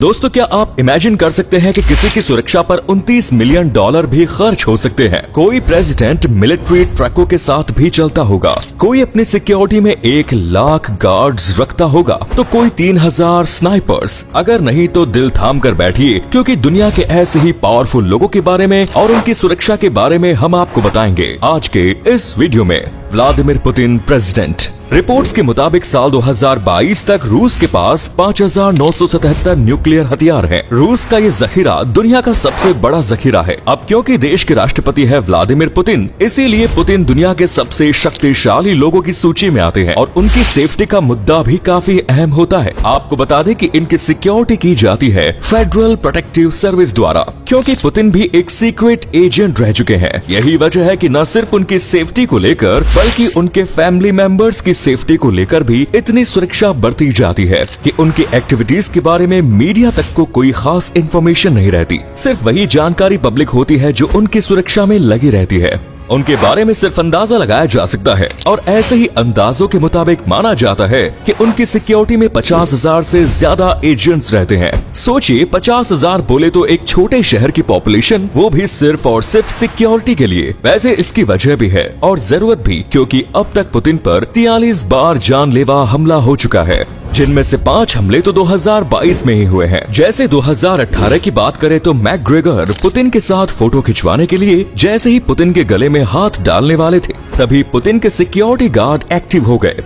दोस्तों, क्या आप इमेजिन कर सकते हैं कि किसी की सुरक्षा पर 29 मिलियन डॉलर भी खर्च हो सकते हैं। कोई प्रेसिडेंट मिलिट्री ट्रकों के साथ भी चलता होगा, कोई अपनी सिक्योरिटी में 1 लाख गार्ड्स रखता होगा, तो कोई 3000 स्नाइपर्स। अगर नहीं तो दिल थाम कर बैठिए, क्योंकि दुनिया के ऐसे ही पावरफुल लोगों के बारे में और उनकी सुरक्षा के बारे में हम आपको बताएंगे आज के इस वीडियो में। Vladimir Putin president. रिपोर्ट्स के मुताबिक साल 2022 तक रूस के पास 5977 न्यूक्लियर हथियार हैं। रूस का ये जखीरा दुनिया का सबसे बड़ा जखीरा है। अब क्योंकि देश के राष्ट्रपति है व्लादिमीर पुतिन, इसीलिए पुतिन दुनिया के सबसे शक्तिशाली लोगों की सूची में आते हैं और उनकी सेफ्टी का मुद्दा भी काफी अहम होता है। आपको बता दें कि इनकी सिक्योरिटी की जाती है फेडरल प्रोटेक्टिव सर्विस द्वारा, क्योंकि पुतिन भी एक सीक्रेट एजेंट रह चुके हैं। यही वजह है कि न सिर्फ उनकी सेफ्टी को लेकर बल्कि उनके फैमिली मेंबर्स की सेफ्टी को लेकर भी इतनी सुरक्षा बरती जाती है कि उनकी एक्टिविटीज के बारे में मीडिया तक को कोई खास इंफॉर्मेशन नहीं रहती। सिर्फ वही जानकारी पब्लिक होती है जो उनकी सुरक्षा में लगी रहती है। उनके बारे में सिर्फ अंदाजा लगाया जा सकता है और ऐसे ही अंदाजों के मुताबिक माना जाता है कि उनकी सिक्योरिटी में 50,000 से ज्यादा एजेंट्स रहते हैं। सोचिए, 50,000 बोले तो एक छोटे शहर की पॉपुलेशन, वो भी सिर्फ और सिर्फ सिक्योरिटी के लिए। वैसे इसकी वजह भी है और जरूरत भी, क्योंकि अब तक पुतिन पर 43 बार जानलेवा हमला हो चुका है, जिनमें से 5 हमले तो 2022 में ही हुए हैं। जैसे 2018 की बात करें तो मैकग्रेगर पुतिन के साथ फोटो खिंचवाने के लिए जैसे ही पुतिन के गले में हाथ डालने वाले थे, तभी पुतिन के सिक्योरिटी गार्ड एक्टिव हो गए।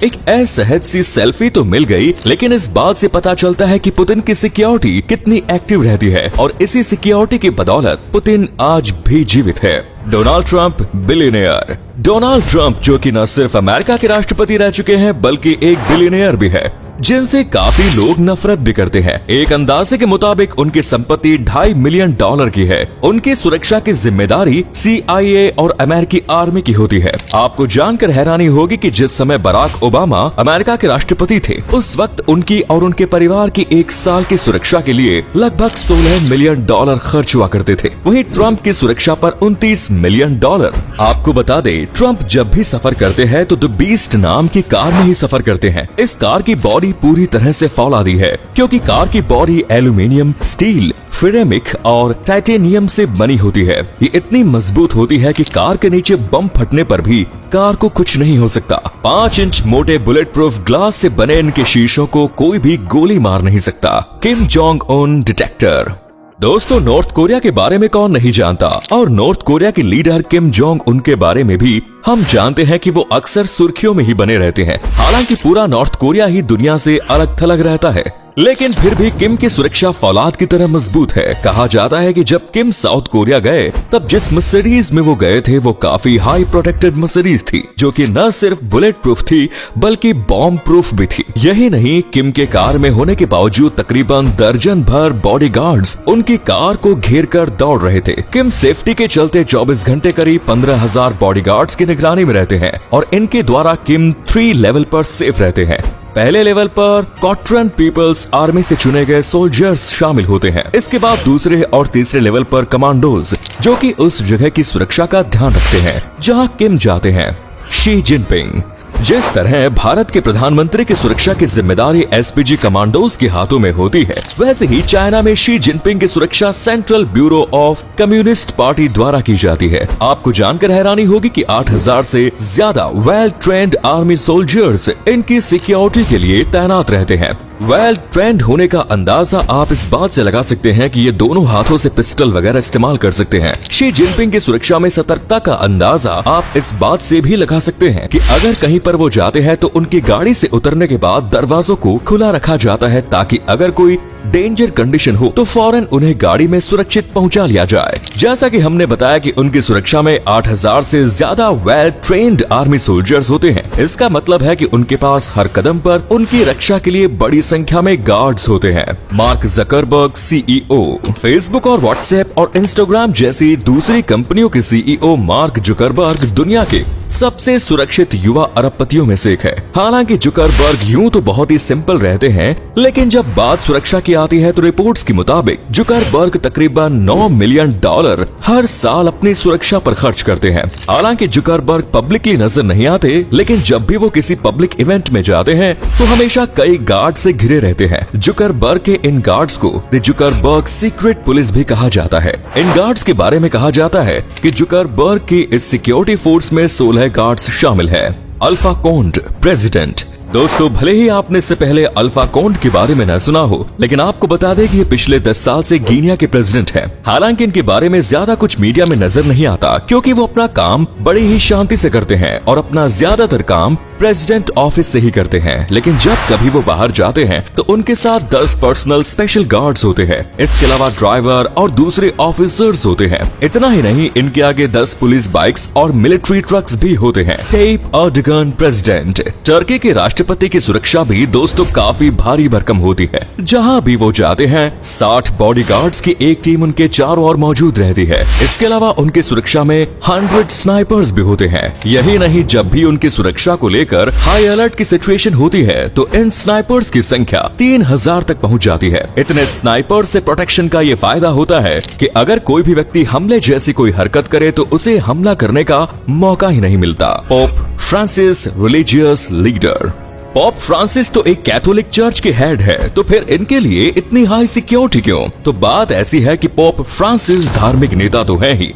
एक असहज सी सेल्फी तो मिल गई, लेकिन इस बात से पता चलता है कि पुतिन की सिक्योरिटी कितनी एक्टिव रहती है और इसी सिक्योरिटी की बदौलत पुतिन आज भी जीवित है। Donald Trump billionaire. Donald Trump जो कि न सिर्फ अमेरिका के राष्ट्रपति रह चुके हैं बल्कि एक बिलियनियर भी है, जिनसे काफी लोग नफरत भी करते हैं। एक अंदाजे के मुताबिक उनकी संपत्ति $2.5 मिलियन की है। उनकी सुरक्षा की जिम्मेदारी CIA और अमेरिकी आर्मी की होती है। आपको जानकर हैरानी होगी कि जिस समय बराक ओबामा अमेरिका के राष्ट्रपति थे, उस वक्त उनकी और उनके परिवार की 1 साल की सुरक्षा के लिए लगभग $16 मिलियन खर्च हुआ करते थे। वहीं ट्रंप की सुरक्षा पर $29 मिलियन। आपको बता दें, ट्रंप जब भी सफर करते हैं तो द बीस्ट नाम की कार में ही सफर करते हैं। इस कार की बॉडी पूरी तरह से फौलादी है, क्योंकि कार की बॉडी एल्यूमिनियम, स्टील, सिरेमिक और टाइटेनियम से बनी होती है। ये इतनी मजबूत होती है कि कार के नीचे बम फटने पर भी कार को कुछ नहीं हो सकता। 5 इंच मोटे बुलेट प्रूफ ग्लास से बने इनके शीशों को कोई भी गोली मार नहीं सकता। Kim Jong Un detector. दोस्तों, नॉर्थ कोरिया के बारे में कौन नहीं जानता, और नॉर्थ कोरिया के लीडर किम जोंग उन के बारे में भी हम जानते हैं कि वो अक्सर सुर्खियों में ही बने रहते हैं। हालांकि पूरा नॉर्थ कोरिया ही दुनिया से अलग थलग रहता है, लेकिन फिर भी किम की सुरक्षा फौलाद की तरह मजबूत है। कहा जाता है कि जब किम साउथ कोरिया गए, तब जिस मर्सिडीज में वो गए थे वो काफी हाई प्रोटेक्टेड मर्सिडीज थी, जो कि न सिर्फ बुलेट प्रूफ थी बल्कि बॉम्ब प्रूफ भी थी। यही नहीं, किम के कार में होने के बावजूद तकरीबन दर्जन भर बॉडीगार्ड्स उनकी कार को घेर कर दौड़ रहे थे। किम सेफ्टी के चलते 24 घंटे करीब 15,000 बॉडीगार्ड्स की निगरानी में रहते हैं और इनके द्वारा किम 3 लेवल पर सेफ रहते हैं। पहले लेवल पर कॉटरन पीपल्स आर्मी से चुने गए सोल्जर्स शामिल होते हैं। इसके बाद दूसरे और तीसरे लेवल पर कमांडोज, जो कि उस जगह की सुरक्षा का ध्यान रखते हैं जहां किम जाते हैं। Xi Jinping. जिस तरह भारत के प्रधानमंत्री की सुरक्षा की जिम्मेदारी SPG कमांडोज के हाथों में होती है, वैसे ही चाइना में शी जिनपिंग की सुरक्षा central bureau of communist party द्वारा की जाती है। आपको जानकर हैरानी होगी कि 8,000 से ज्यादा वेल ट्रेंड आर्मी सोल्जर्स इनकी सिक्योरिटी के लिए तैनात रहते हैं। वेल ट्रेंड होने का अंदाजा आप इस बात से लगा सकते हैं कि ये दोनों हाथों से पिस्टल वगैरह इस्तेमाल कर सकते हैं। शी जिनपिंग की सुरक्षा में सतर्कता का अंदाजा आप इस बात से भी लगा सकते हैं कि अगर कहीं पर वो जाते हैं तो उनकी गाड़ी से उतरने के बाद दरवाजों को खुला रखा जाता है, ताकि अगर कोई डेंजर कंडीशन हो तो फौरन उन्हें गाड़ी में सुरक्षित पहुंचा लिया जाए। जैसा कि हमने बताया कि उनकी सुरक्षा में 8,000 से ज्यादा वेल ट्रेन्ड आर्मी सोल्जर्स होते हैं। इसका मतलब है कि उनके पास हर कदम पर उनकी रक्षा के लिए बड़ी संख्या में गार्ड्स होते हैं। Mark Zuckerberg CEO। फेसबुक और व्हाट्सएप और इंस्टाग्राम जैसी दूसरी कंपनियों के CEO मार्क जुकरबर्ग दुनिया के सबसे सुरक्षित युवा अरबपतियों में से एक है। हालांकि जुकरबर्ग यूं तो बहुत ही सिंपल रहते हैं, लेकिन जब बात सुरक्षा की आती है तो रिपोर्ट्स के मुताबिक जुकरबर्ग तकरीबन $9 मिलियन हर साल अपनी सुरक्षा पर खर्च करते हैं। हालांकि जुकरबर्ग पब्लिकली नजर नहीं आते, लेकिन जब भी वो किसी पब्लिक इवेंट में जाते हैं तो हमेशा कई गार्ड से घिरे रहते हैं। जुकरबर्ग के इन गार्ड्स को द जुकरबर्ग सीक्रेट पुलिस भी कहा जाता है। इन गार्ड्स के बारे में कहा जाता है कि जुकरबर्ग की इस सिक्योरिटी फोर्स में 16 गार्ड्स शामिल है। अल्फा कोंड प्रेसिडेंट। दोस्तों, भले ही आपने इससे पहले अल्फा कोंड के बारे में न सुना हो, लेकिन आपको बता दें कि ये पिछले 10 साल से गिनिया के प्रेसिडेंट हैं। हालांकि इनके बारे में ज्यादा कुछ मीडिया में नजर नहीं आता, क्योंकि वो अपना काम बड़ी ही शांति से करते हैं और अपना ज्यादातर काम प्रेसिडेंट ऑफिस से ही करते हैं। लेकिन जब कभी वो बाहर जाते हैं तो उनके साथ 10 पर्सनल स्पेशल गार्ड्स होते हैं। इसके अलावा ड्राइवर और दूसरे ऑफिसर्स होते हैं। इतना ही नहीं, इनके आगे 10 पुलिस बाइक्स और मिलिट्री ट्रक्स भी होते हैं। टैयिप एर्दोगान प्रेसिडेंट। टर्की के राष्ट्रपति की सुरक्षा भी दोस्तों काफी भारी भरकम होती है। जहां भी वो जाते हैं 60 बॉडीगार्ड्स की एक टीम उनके चारों ओर मौजूद रहती है। इसके अलावा उनकी सुरक्षा में 100 स्नाइपर्स भी होते हैं। यही नहीं, जब भी उनकी सुरक्षा को लेकर हाई अलर्ट की सिचुएशन होती है तो इन स्नाइपर्स की संख्या 3000 तक पहुंच जाती है। इतने स्नाइपर्स से प्रोटेक्शन का ये फायदा होता है कि अगर कोई भी व्यक्ति हमले जैसी कोई हरकत करे तो उसे हमला करने का मौका ही नहीं मिलता। Pope Francis religious leader. Pope Francis तो एक कैथोलिक चर्च के हेड है, तो फिर इनके लिए इतनी हाई सिक्योरिटी क्यों? तो बात ऐसी है कि पोप फ्रांसिस धार्मिक नेता तो है ही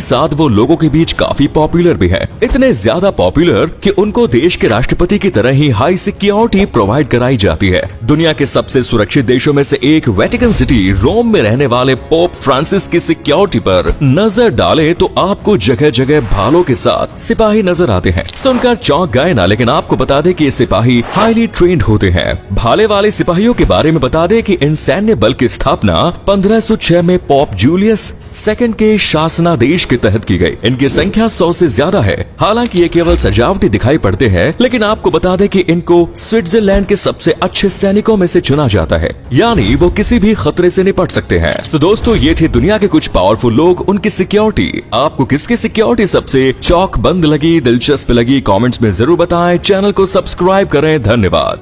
साथ वो लोगों के बीच काफी पॉपुलर भी है। इतने ज्यादा पॉपुलर कि उनको देश के राष्ट्रपति की तरह ही हाई सिक्योरिटी प्रोवाइड कराई जाती है। दुनिया के सबसे सुरक्षित देशों में से एक वेटिकन सिटी रोम में रहने वाले पोप फ्रांसिस की सिक्योरिटी पर नजर डाले तो आपको जगह जगह भालों के साथ सिपाही नजर आते हैं। सुनकर चौंक गए ना, लेकिन आपको बता दे कि ये सिपाही हाईली ट्रेंड होते हैं। भाले वाले सिपाहियों के बारे में बता दें कि इन सैन्य बल की स्थापना 1506 में पोप जूलियस सेकंड के शासनादेश के तहत की गई। इनकी संख्या 100 से ज्यादा है। हालांकि ये केवल सजावटी दिखाई पड़ते हैं, लेकिन आपको बता दें कि इनको स्विट्जरलैंड के सबसे अच्छे सैनिकों में से चुना जाता है, यानी वो किसी भी खतरे से निपट सकते हैं। तो दोस्तों, ये थे दुनिया के कुछ पावरफुल लोग, उनकी सिक्योरिटी। आपको किसकी सिक्योरिटी सबसे चौक बंद लगी, दिलचस्प लगी? कमेंट्स में जरूर बताएं। चैनल को सब्सक्राइब करें। धन्यवाद।